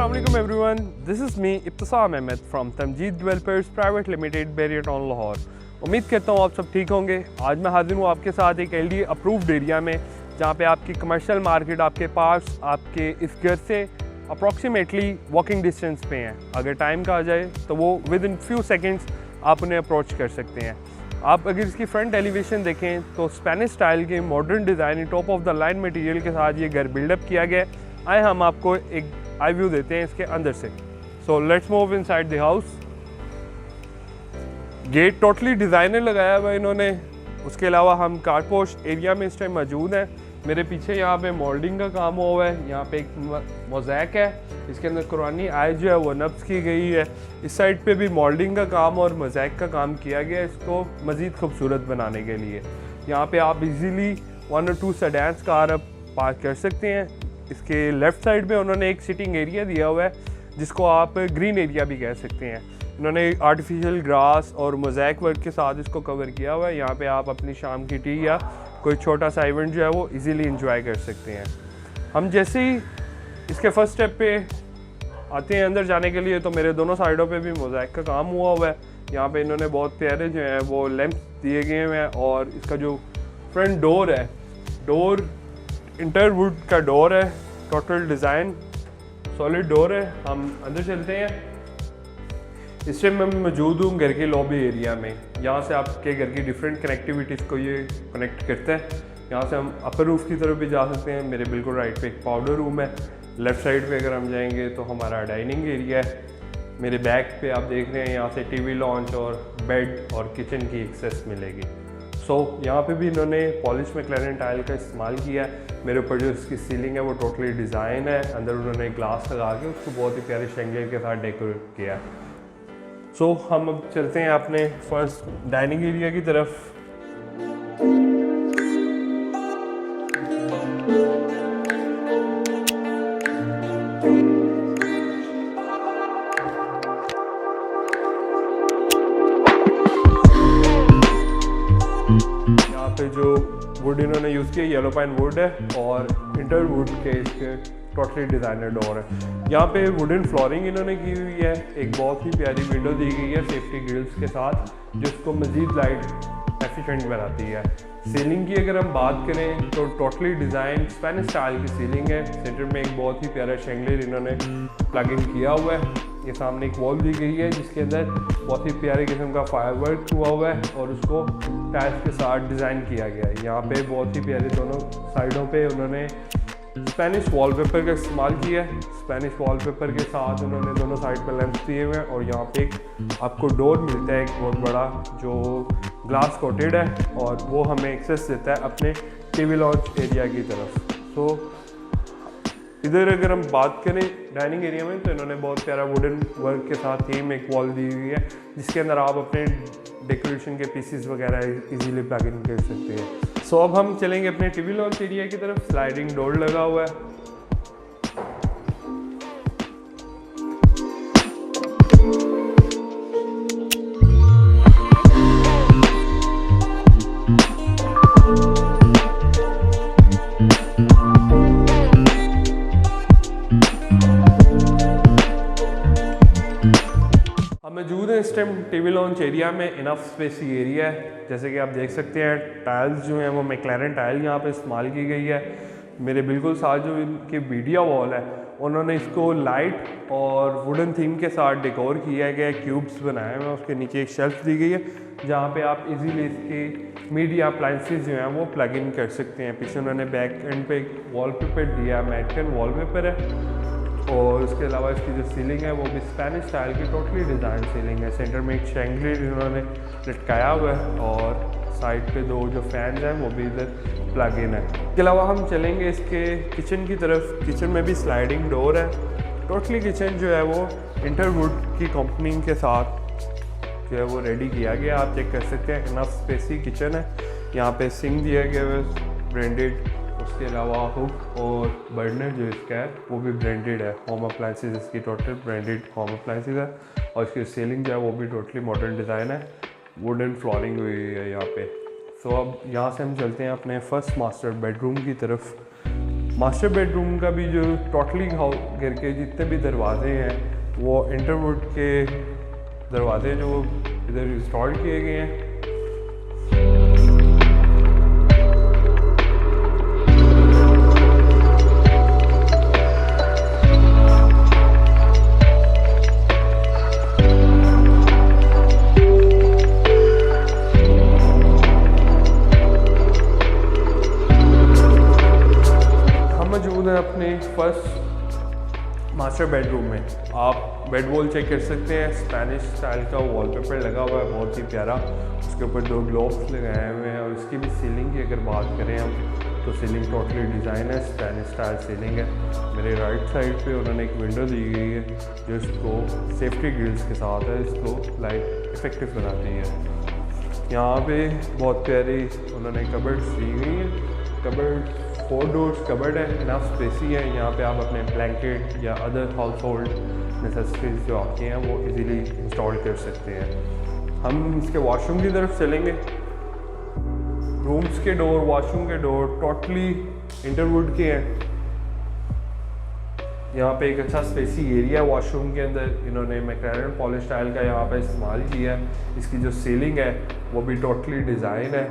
Assalamualaikum everyone. This is me Ibtisam Ahmad from Tamjeed developers private limited Bahria town Lahore. उम्मीद करता हूँ आप सब ठीक होंगे। आज मैं हाजिर हूँ आपके साथ एक LD अप्रूव्ड एरिया में, जहाँ पे आपकी कमर्शियल मार्केट आपके पास आपके इस घर से अप्रॉक्सीमेटली वॉकिंग डिस्टेंस पे हैं। अगर टाइम का आ जाए तो वो विद इन फ्यू सेकेंड्स आप उन्हें अप्रोच कर सकते हैं। आप अगर इसकी फ्रंट एलिवेशन देखें तो स्पेनिश स्टाइल के modern design top of the line material के साथ ये घर बिल्डअप किया गया है। आए हम आपको एक आई व्यू देते हैं इसके अंदर से। So let's move inside the house. Gate totally designer लगाया हुआ है इन्होंने। उसके अलावा हम कारपोश एरिया में इस टाइम मौजूद हैं। मेरे पीछे यहाँ पे मोल्डिंग का काम हुआ है। यहाँ पे एक मोज़ैक है, इसके अंदर कुरानी आय जो है वो नब्ज़ की गई है। इस साइड पे भी मोल्डिंग का काम और मोज़ैक का काम किया गया है इसको मज़ीद खूबसूरत बनाने के लिए। यहाँ पे आप इजीली 1 और 2 सेडान्स कार आप पार्क कर सकते हैं। इसके लेफ़्ट साइड में उन्होंने एक सिटिंग एरिया दिया हुआ है जिसको आप ग्रीन एरिया भी कह सकते हैं। इन्होंने आर्टिफिशियल ग्रास और मोज़ैक वर्क के साथ इसको कवर किया हुआ है। यहाँ पे आप अपनी शाम की टी या कोई छोटा सा इवेंट जो है वो इजीली एंजॉय कर सकते हैं। हम जैसे ही इसके फर्स्ट स्टेप पे आते हैं अंदर जाने के लिए तो मेरे दोनों साइडों पे भी मोज़ैक का काम हुआ हुआ है। यहाँ पे इन्होंने बहुत प्यारे जो हैं वो लैंप दिए गए हुए हैं और इसका जो फ्रंट डोर है, डोर इंटरवुड का डोर है, टोटल डिज़ाइन सॉलिड डोर है। हम अंदर चलते हैं। इस टाइम मैं मौजूद हूँ घर के लॉबी एरिया में। यहाँ से आपके घर की डिफरेंट कनेक्टिविटीज़ को ये कनेक्ट करता है। यहाँ से हम अपर रूफ की तरफ भी जा सकते हैं। मेरे बिल्कुल राइट पे एक पाउडर रूम है। लेफ़्ट साइड पे अगर हम जाएंगे तो हमारा डाइनिंग एरिया है। मेरे बैक पे आप देख रहे हैं यहाँ से टीवी लॉन्च और बेड और किचन की एक्सेस मिलेगी। यहाँ पे भी इन्होंने पॉलिश मैक्लेरन टाइल का इस्तेमाल किया है। मेरे ऊपर जो इसकी सीलिंग है वो टोटली डिज़ाइन है। अंदर उन्होंने ग्लास लगा के उसको बहुत ही प्यारे शेंगलेर के साथ डेकोरेट किया है। हम अब चलते हैं अपने फर्स्ट डाइनिंग एरिया की तरफ। यहाँ पे जो वुड इन्होंने यूज़ किया येलो पाइन वुड है और इंटरवुड के इसके टोटली डिज़ाइनर डोर है। यहाँ पे वुडन फ्लोरिंग इन्होंने की हुई है। एक बहुत ही प्यारी विंडो दी गई है सेफ्टी ग्रिल्स के साथ जिसको मज़ीद लाइट एफिशिएंट बनाती है। सीलिंग की अगर हम बात करें तो टोटली डिज़ाइन स्पेनिश स्टाइल की सीलिंग है। सेंटर में एक बहुत ही प्यारा शेंगलेर इन्होंने प्लग इन किया हुआ है। ये सामने एक वॉल दी गई है जिसके अंदर बहुत ही प्यारे किस्म का फायरवर्क हुआ हुआ है और उसको टाइल्स के साथ डिज़ाइन किया गया है। यहाँ पे बहुत ही प्यारे दोनों साइडों पे उन्होंने स्पेनिश वॉलपेपर का इस्तेमाल किया है। स्पेनिश वॉलपेपर के साथ उन्होंने दोनों साइड पर लैंप्स दिए हुए हैं और यहाँ पे एक आपको डोर मिलता है एक बहुत बड़ा जो ग्लास कोटेड है और वो हमें एक्सेस देता है अपने टीवी लॉन्च एरिया की तरफ। इधर अगर हम बात करें डाइनिंग एरिया में तो इन्होंने बहुत प्यारा वुडन वर्क के साथ थीम एक वॉल दी हुई है जिसके अंदर आप अपने डेकोरेशन के पीसेस वगैरह इजीली प्लग इन कर सकते हैं। अब हम चलेंगे अपने टीवी लॉन्च एरिया की तरफ। स्लाइडिंग डोर लगा हुआ है। मौजूद है इस टाइम टीवी लॉन्च एरिया में। इनफ स्पेसी एरिया है। जैसे कि आप देख सकते हैं टाइल्स जो हैं वो मैक्लेरन टाइल यहाँ पे इस्तेमाल की गई है। मेरे बिल्कुल साथ जो इनकी मीडिया वॉल है उन्होंने इसको लाइट और वुडन थीम के साथ डेकोर किया गया है। क्यूब्स बनाए हुए हैं। उसके नीचे एक शेल्फ दी गई है जहाँ पे आप इजीली इसके मीडिया अप्लाइंसेस जो हैं वो प्लग इन कर सकते हैं। पीछे उन्होंने बैक एंड पे एक वॉलपेपर दिया है, मैटकन वॉलपेपर है। और उसके अलावा इसकी जो सीलिंग है वो भी स्पेनिश स्टाइल की टोटली डिज़ाइन सीलिंग है। सेंटर में एक शेंगलेर इन्होंने लटकाया हुआ है और साइड पे 2 जो फैंस हैं वो भी इधर प्लग इन है। इसके अलावा हम चलेंगे इसके किचन की तरफ। किचन में भी स्लाइडिंग डोर है। टोटली किचन जो है वो इंटरवुड की कंपनी के साथ जो है वो रेडी किया गया। आप चेक कर सकते हैं इनफ स्पेसी किचन है। यहाँ पे सिंक दिया गया है ब्रांडेड। उसके अलावा हुक और बर्नर जो इसका है वो भी ब्रांडेड है। होम अप्लाइंसेस इसकी टोटल ब्रांडेड होम अप्लाइंसेस है और इसकी सीलिंग जो है वो भी टोटली मॉडर्न डिज़ाइन है। वुडन फ्लोरिंग हुई है यहाँ पे। अब यहाँ से हम चलते हैं अपने फर्स्ट मास्टर बेडरूम की तरफ। मास्टर बेडरूम का भी जो टोटली घर के जितने भी दरवाजे हैं वो इंटरवुड के दरवाजे जो इधर इंस्टॉल किए गए हैं। अपने फर्स्ट मास्टर बेडरूम में आप बेड वॉल चेक कर सकते हैं। स्पेनिश स्टाइल का वॉलपेपर लगा हुआ है बहुत ही प्यारा, उसके ऊपर 2 ग्लोब्स लगाए हुए हैं। और इसकी भी सीलिंग की अगर बात करें हम तो सीलिंग टोटली डिज़ाइन है, स्पेनिश स्टाइल सीलिंग है। मेरे राइट साइड पे उन्होंने एक विंडो दी गई है जो इसको सेफ्टी ग्रिल्स के साथ है, इसको लाइट इफेक्टिव बनाती है। यहाँ पे बहुत प्यारी उन्होंने कबर्ड्स दी हुई है। कबर्ड 4 डोर्स कबर्ड है, इनफ स्पेसी है। यहाँ पे आप अपने ब्लैंकेट या अदर हाउस होल्ड नेसेसरीज जो आती हैं वो इजीली इंस्टॉल कर सकते हैं। हम इसके वॉशरूम की तरफ चलेंगे। रूम्स के डोर, वॉशरूम के डोर टोटली इंटरवुड के हैं। यहाँ पे एक अच्छा स्पेसी एरिया है वॉशरूम के अंदर। इन्होंने मैक्रेरन पॉलिश स्टाइल का यहाँ पे इस्तेमाल किया है। इसकी जो सीलिंग है वो भी टोटली डिज़ाइन है,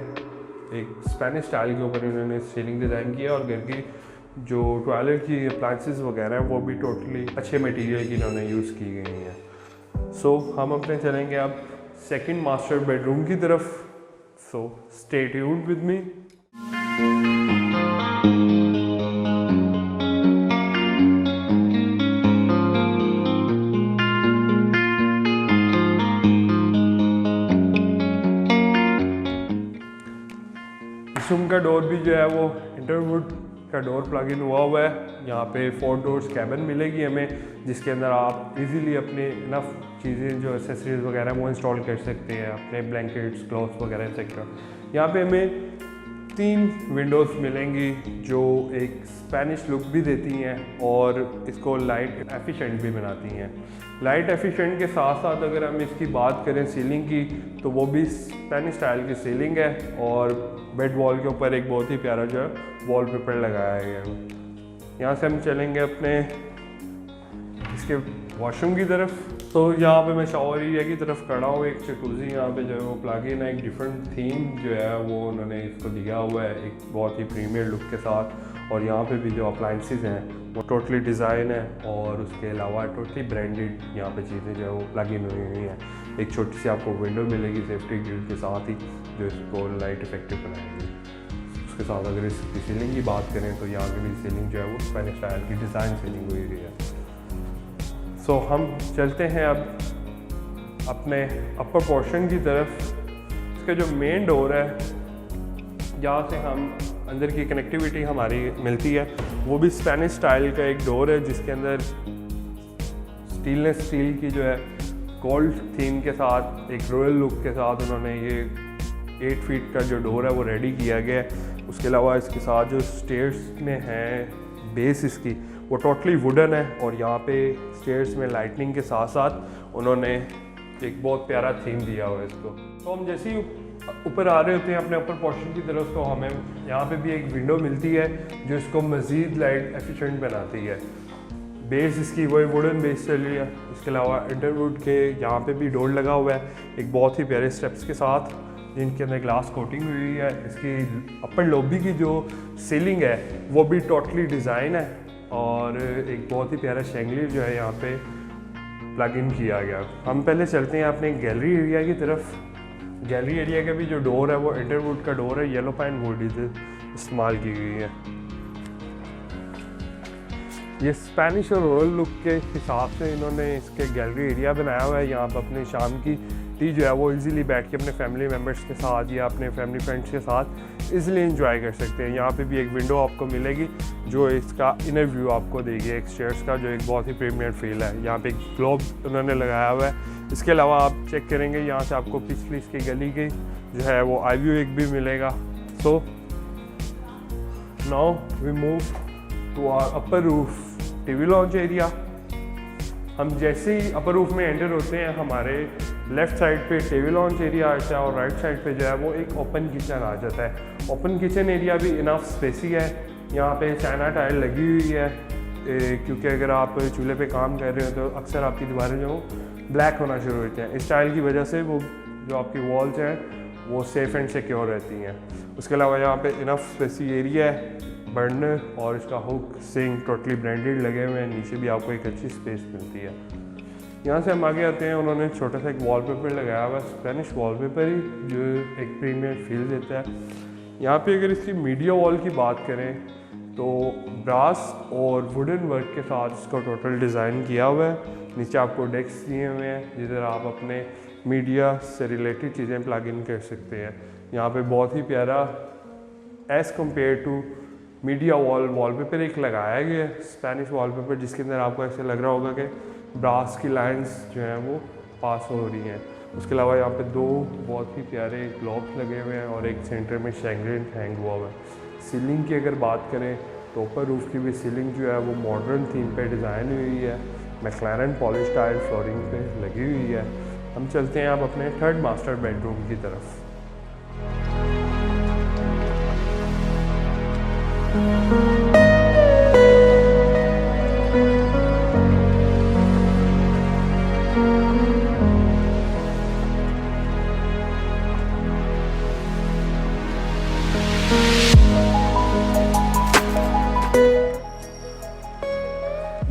एक स्पेनिश स्टाइल के ऊपर इन्होंने सीलिंग डिज़ाइन किया। और घर की जो टॉयलेट की अप्लाइंसेस वगैरह हैं वो भी टोटली अच्छे मटेरियल की इन्होंने यूज़ की गई हैं। सो हम अपने चलेंगे अब सेकंड मास्टर बेडरूम की तरफ। So stay tuned with me. Room का डोर भी जो है वो इंटरवुड का डोर प्लग इन हुआ है। यहाँ पे 4 डोर्स कैबिन मिलेगी हमें, जिसके अंदर आप इजीली अपने इनफ चीज़ें जो एसेसरीज वगैरह वो इंस्टॉल कर सकते हैं, अपने ब्लैंकेट्स, क्लॉथ्स वगैरह एक्सेट्रा। यहाँ पे हमें 3 विंडोज़ मिलेंगी जो एक स्पेनिश लुक भी देती हैं और इसको लाइट एफिशिएंट भी बनाती हैं। लाइट एफिशिएंट के साथ साथ अगर हम इसकी बात करें सीलिंग की तो वो भी स्पेनिश स्टाइल की सीलिंग है। और बेड वॉल के ऊपर एक बहुत ही प्यारा जो है वॉलपेपर लगाया गया है। यहाँ से हम चलेंगे अपने इसके वॉशरूम की तरफ। तो यहाँ पे मैं शावर एरिया की तरफ खड़ा हूँ। एक जकूज़ी यहाँ पे जो है वो प्लग इन है, एक डिफरेंट थीम जो है वो उन्होंने इसको दिया हुआ है एक बहुत ही प्रीमियर लुक के साथ। और यहाँ पे भी जो अप्लाइंसेस हैं वो टोटली डिज़ाइन है और उसके अलावा टोटली ब्रांडेड यहाँ पे चीज़ें जो है वो प्लग इन हुई हैं। एक छोटी सी आपको विंडो मिलेगी सेफ्टी ग्रिल के साथ ही जो इसको लाइट इफेक्टिव बनाएगी। उसके साथ अगर इसकी सीलिंग की बात करें तो यहाँ की भी सीलिंग जो है वो स्पेनिश स्टाइल की डिज़ाइन सीलिंग हुई है। सो हम चलते हैं अब अपने अपर पोर्शन की तरफ। इसका जो मेन डोर है यहाँ से हम अंदर की कनेक्टिविटी हमारी मिलती है, वो भी स्पेनिश स्टाइल का एक डोर है जिसके अंदर स्टेनलेस स्टील की जो है गोल्ड थीम के साथ एक रॉयल लुक के साथ उन्होंने ये 8 फीट का जो डोर है वो रेडी किया गया है। उसके अलावा इसके साथ जो स्टेयर्स में है बेस इसकी वो टोटली वुडन है और यहाँ पे स्टेयर्स में लाइटनिंग के साथ साथ उन्होंने एक बहुत प्यारा थीम दिया हुआ है इसको। तो हम जैसे ही ऊपर आ रहे होते हैं अपने अपर पोर्शन की तरफ तो हमें यहाँ पे भी एक विंडो मिलती है जो इसको मज़ीद लाइट एफिशिएंट बनाती है। बेस इसकी वही वुडन बेस चल रही है। इसके अलावा इंटरवुड के यहाँ पे भी डोर लगा हुआ है एक बहुत ही प्यारे स्टेप्स के साथ जिनके अंदर ग्लास कोटिंग हुई है। इसकी अपर लॉबी की जो सीलिंग है वो भी टोटली डिज़ाइन है और एक बहुत ही प्यारा शैंगलियर जो है यहाँ पे प्लग इन किया गया। हम पहले चलते हैं अपने गैलरी एरिया की तरफ। गैलरी एरिया का भी जो डोर है वो इंटरवुड का डोर है, येलो पाइन वुड इस्तेमाल की गई है। ये स्पेनिश और रॉयल लुक के हिसाब से इन्होंने इसके गैलरी एरिया बनाया हुआ है। यहाँ पर अपने शाम की टी जो है वो इजीली बैठ के अपने फैमिली मेम्बर्स के साथ या अपने फैमिली फ्रेंड्स के साथ इजीली एंजॉय कर सकते हैं। यहाँ पे भी एक विंडो आपको मिलेगी जो इसका इनर व्यू आपको देगी एक स्टेयर्स का, जो एक बहुत ही प्रीमियर फील है। यहाँ पे एक ग्लोब उन्होंने लगाया हुआ है। इसके अलावा आप चेक करेंगे यहाँ से आपको पिछली इसकी गली की जो है वो आई व्यू एक भी मिलेगा। So now we move to our upper roof TV lounge area. हम जैसे ही अपर रूफ में एंटर होते हैं हमारे लेफ़्ट साइड पे टीवी लॉन्च एरिया आता है और राइट साइड पे जो है वो एक ओपन किचन आ जाता है। ओपन किचन एरिया भी इनफ स्पेसी है। यहाँ पे चाइना टाइल लगी हुई है क्योंकि अगर आप चूल्हे पे काम कर रहे हो तो अक्सर आपकी दीवारें जो ब्लैक होना शुरू होती हैं। इस टाइल की वजह से वो जो आपकी वॉल्स हैं वो सेफ़ एंड सिक्योर रहती हैं। उसके अलावा यहाँ पे इनफ स्पेसी एरिया है, बर्नर और इसका हुक सिंक टोटली ब्रांडेड लगे हुए हैं। नीचे भी आपको एक अच्छी स्पेस मिलती है। यहाँ से हम आगे आते हैं, उन्होंने छोटा सा एक वॉलपेपर लगाया हुआ है, स्पेनिश वॉलपेपर ही, जो एक प्रीमियर फील देता है। यहाँ पे अगर इसकी मीडिया वॉल की बात करें तो ब्रास और वुडन वर्क के साथ इसका टोटल डिज़ाइन किया हुआ है। नीचे आपको डेस्क दिए हुए हैं जिधर आप अपने मीडिया से रिलेटेड चीज़ें प्लग इन कर सकते हैं। यहाँ पे बहुत ही प्यारा as compare to media wallpaper एक लगाया गया है, स्पेनिश वॉलपेपर, जिसके अंदर आपको ऐसे लग रहा होगा कि ब्रास की लाइंस जो हैं वो पास हो रही हैं। उसके अलावा यहाँ पे दो बहुत ही प्यारे ग्लोब्स लगे हुए हैं और एक सेंटर में शैंगरेंट हैंग हुआ हुआ है। सीलिंग की अगर बात करें तो ऊपर रूफ की भी सीलिंग जो है वो मॉडर्न थीम पे डिज़ाइन हुई है, मैक्लैरन पॉलिश टाइल फ्लोरिंग पे लगी हुई है। हम चलते हैं अब अपने थर्ड मास्टर बेडरूम की तरफ।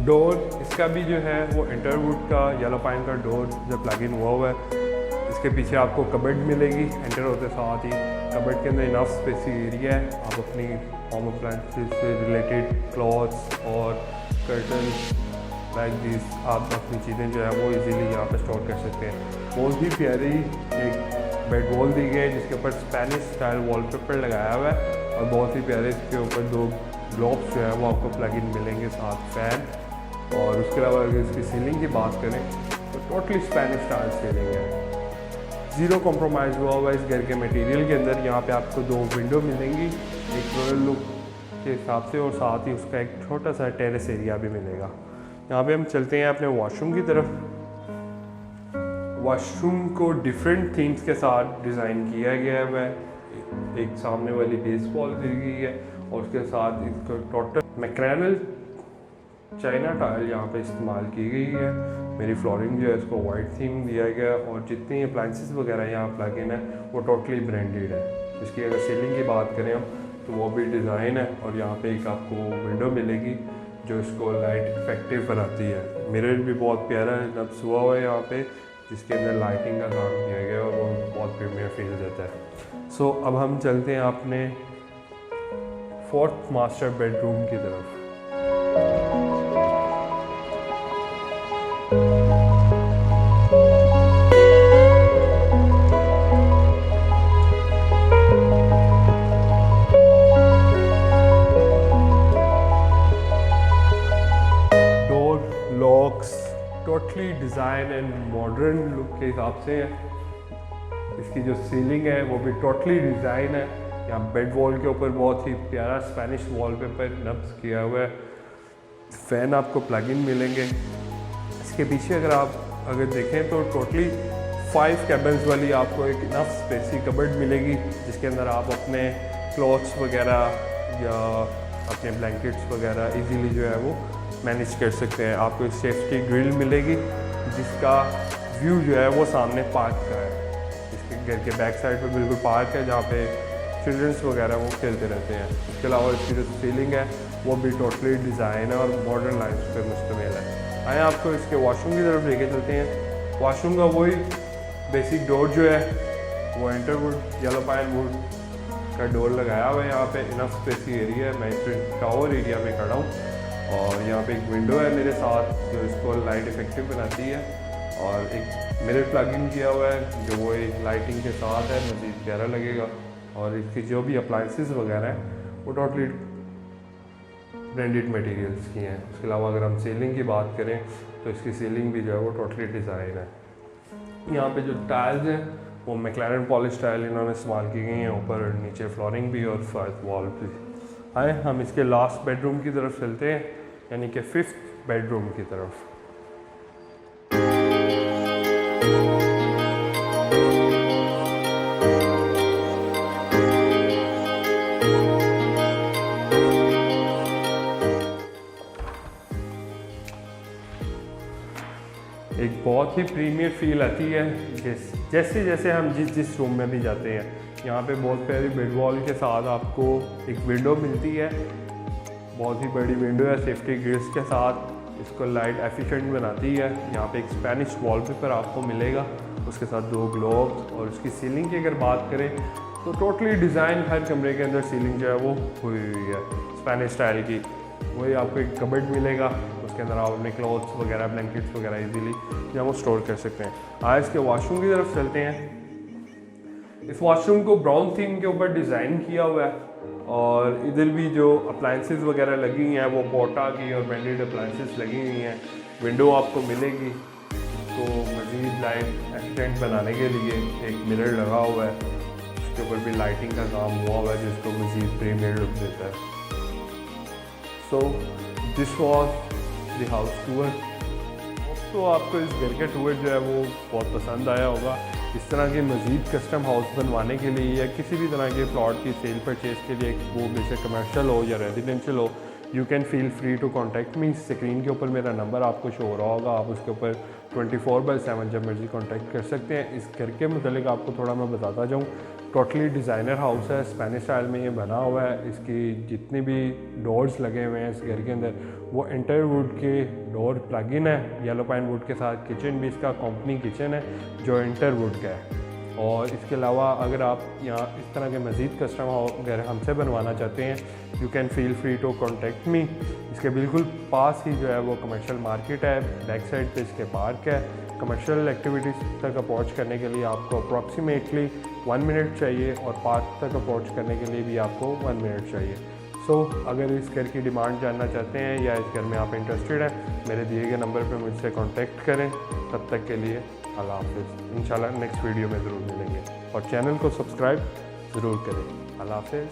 डोर इसका भी जो है वो इंटरवुड का येलो पाइन का डोर जो प्लग इन हुआ है। इसके पीछे आपको कबर्ड मिलेगी, एंटर होते साथ ही कबर्ड के अंदर इनफ स्पेसी एरिया है। आप अपनी होम अप्लायंसेस से रिलेटेड क्लॉथ्स और कर्टन लाइक दिस आप अपनी चीज़ें जो है वो इजीली यहाँ पे स्टोर कर सकते हैं। बहुत ही प्यारी एक बेड वॉल दी गई है जिसके ऊपर स्पेनिश स्टाइल वॉलपेपर लगाया हुआ है और बहुत ही प्यारे इसके ऊपर दो ग्लोब्स जो है वो आपको प्लग इन मिलेंगे, साथ फैन। और उसके अलावा अगर इसकी सीलिंग की बात करें तो टोटली स्पेनिश स्टाइल सीलिंग है, ज़ीरो कॉम्प्रोमाइज़ हुआ हुआ इस घर के मटेरियल के अंदर। यहाँ पे आपको दो विंडो मिलेंगी, एक रॉयल लुक के हिसाब से, और साथ ही उसका एक छोटा सा टेरेस एरिया भी मिलेगा। यहाँ पे हम चलते हैं अपने वॉशरूम की तरफ। वॉशरूम को डिफरेंट थीम्स के साथ डिज़ाइन किया गया है। एक सामने वाली बेस वॉल दी गई है और उसके साथ इसका टोटल मैक्रेनल चाइना टाइल यहाँ पे इस्तेमाल की गई है। मेरी फ्लोरिंग जो है इसको वाइट थीम दिया गया है और जितनी अप्लाइंसेस वगैरह यहाँ प्लग इन है वो टोटली ब्रांडेड है। इसकी अगर सीलिंग की बात करें हम तो वो भी डिज़ाइन है और यहाँ पे एक आपको विंडो मिलेगी जो इसको लाइट इफेक्टिव बनाती है। मिरर भी बहुत प्यारा है, नब्स हुआ हुआ है यहाँ पे, जिसके अंदर लाइटिंग का काम किया गया है और वो बहुत प्रीमियर फील देता है। सो अब हम चलते हैं अपने फोर्थ मास्टर बेडरूम की तरफ। Totally design and modern look के हिसाब से है। इसकी जो सीलिंग है वो भी टोटली डिज़ाइन है। यहाँ बेड वॉल के ऊपर बहुत ही प्यारा स्पेनिश वॉलपेपर नब्स किया हुआ है। फ़ैन आपको प्लग इन मिलेंगे। इसके पीछे अगर देखें तो टोटली 5 कैबिन्स वाली आपको एक इनफ स्पेसी कबर्ड मिलेगी जिसके अंदर आप अपने क्लॉथ्स वगैरह या अपने ब्लैंकेट्स वगैरह इजीली जो है वो मैनेज कर सकते हैं। आपको एक सेफ्टी ग्रिल मिलेगी जिसका व्यू जो है वो सामने पार्क का है। इसके घर के बैक साइड पे बिल्कुल पार्क है जहाँ पे चिल्ड्रंस वगैरह वो खेलते रहते हैं। इसके अलावा इसकी जो सीलिंग है वो भी टोटली डिज़ाइन है और मॉडर्न लाइफ पर मुश्तमिल है। आए आपको इसके वॉशरूम की तरफ लेके चलते हैं। वॉशरूम का वही बेसिक डोर जो है वो एंटरवुड येलो पाइन वुड का डोर लगाया हुआ है। यहाँ पे इनफ स्पेसी एरिया है। मैं इस टावर एरिया में खड़ा हूँ और यहाँ पे एक विंडो है मेरे साथ जो इसको लाइट इफेक्टिव बनाती है और एक मिरर प्लग इन किया हुआ है जो वो एक लाइटिंग के साथ है, मज़ीद प्यारा लगेगा। और इसकी जो भी अप्लाइंसेस वगैरह हैं वो टोटली ब्रांडेड मटेरियल्स की हैं। उसके अलावा अगर हम सीलिंग की बात करें तो इसकी सीलिंग भी जो है वो टोटली डिज़ाइन है। यहाँ पे जो टाइल्स हैं वो मैक्लैरन पॉलिश टाइल इन्होंने इस्तेमाल की गई हैं, ऊपर नीचे फ्लोरिंग भी और फर्स्ट वॉल भी। आए हम इसके लास्ट बेडरूम की तरफ चलते हैं, यानी कि 5th बेडरूम की तरफ। एक बहुत ही प्रीमियर फील आती है जैसे जैसे हम जिस रूम में भी जाते हैं। यहाँ पे बहुत प्यारी बेड वॉल के साथ आपको एक विंडो मिलती है, बहुत ही बड़ी विंडो है सेफ्टी ग्रिल्स के साथ, इसको लाइट एफिशिएंट बनाती है। यहाँ पे एक स्पेनिश वॉलपेपर आपको मिलेगा, उसके साथ 2 ग्लोब्स, और उसकी सीलिंग की अगर बात करें तो टोटली डिज़ाइन हर कमरे के अंदर सीलिंग जो है वो हुई हुई है स्पेनिश स्टाइल की। वही आपको एक कबर्ड मिलेगा, उसके अंदर आप अपने क्लॉथ्स वगैरह ब्लैंकेट्स वगैरह इजीली जो है वो स्टोर कर सकते हैं। आज इसके वॉशरूम की तरफ चलते हैं। इस वॉशरूम को ब्राउन थीम के ऊपर डिज़ाइन किया हुआ है, और इधर भी जो अप्लाइंसेस वगैरह लगी हुई हैं वो पोटा की और ब्रांडेड अप्लाइंसेस लगी हुई हैं। विंडो आपको मिलेगी, तो मज़ीद लाइट एक्सटेंड बनाने के लिए एक मिरर लगा हुआ है, उसके ऊपर भी लाइटिंग का काम हुआ हुआ है जिसको मज़ीद प्रीमियर लुक देता है। So this was the house tour. तो आपको इस घर का टूर जो है वो बहुत पसंद आया होगा। इस तरह के मज़ीद कस्टम हाउस बनवाने के लिए या किसी भी तरह के प्लॉट की सेल परचेज़ के लिए, वो बेशक कमर्शियल हो या रेजिडेंशियल हो, you can feel free to contact me. Screen के ऊपर मेरा नंबर आपको शो हो रहा होगा, आप उसके ऊपर 24/7 जब मर्जी कॉन्टैक्ट कर सकते हैं। इस घर के मतलब आपको थोड़ा मैं बताता जाऊँ, टोटली डिज़ाइनर हाउस है, स्पेनिश स्टाइल में ये बना हुआ है। इसकी जितने भी डोर्स लगे हुए हैं इस घर के अंदर वो इंटरवुड के डोर प्लग इन है, येलो पाइन वुड के साथ। किचन भी इसका कंपनी किचन है जो इंटरवुड का है। और इसके अलावा अगर आप यहाँ इस तरह के मज़ीद कस्टम घर हमसे बनवाना चाहते हैं, you can feel free to contact me. इसके बिल्कुल पास ही जो है वो कमर्शियल मार्केट है, बैक साइड पे इसके पार्क है। कमर्शियल एक्टिविटीज़ तक अप्रोच करने के लिए आपको अप्रॉक्सीमेटली 1 मिनट चाहिए, और पार्क तक अप्रोच करने के लिए भी आपको 1 मिनट चाहिए। सो अगर इस घर की डिमांड जानना चाहते हैं या इस घर में आप इंटरेस्टेड हैं, मेरे दिए गए नंबर पर मुझसे कॉन्टेक्ट करें। तब तक के लिए अल्लाह हाफ़िज़। इंशाल्लाह नेक्स्ट वीडियो में ज़रूर मिलेंगे, और चैनल को सब्सक्राइब ज़रूर करें। अल्लाह हाफ़िज़।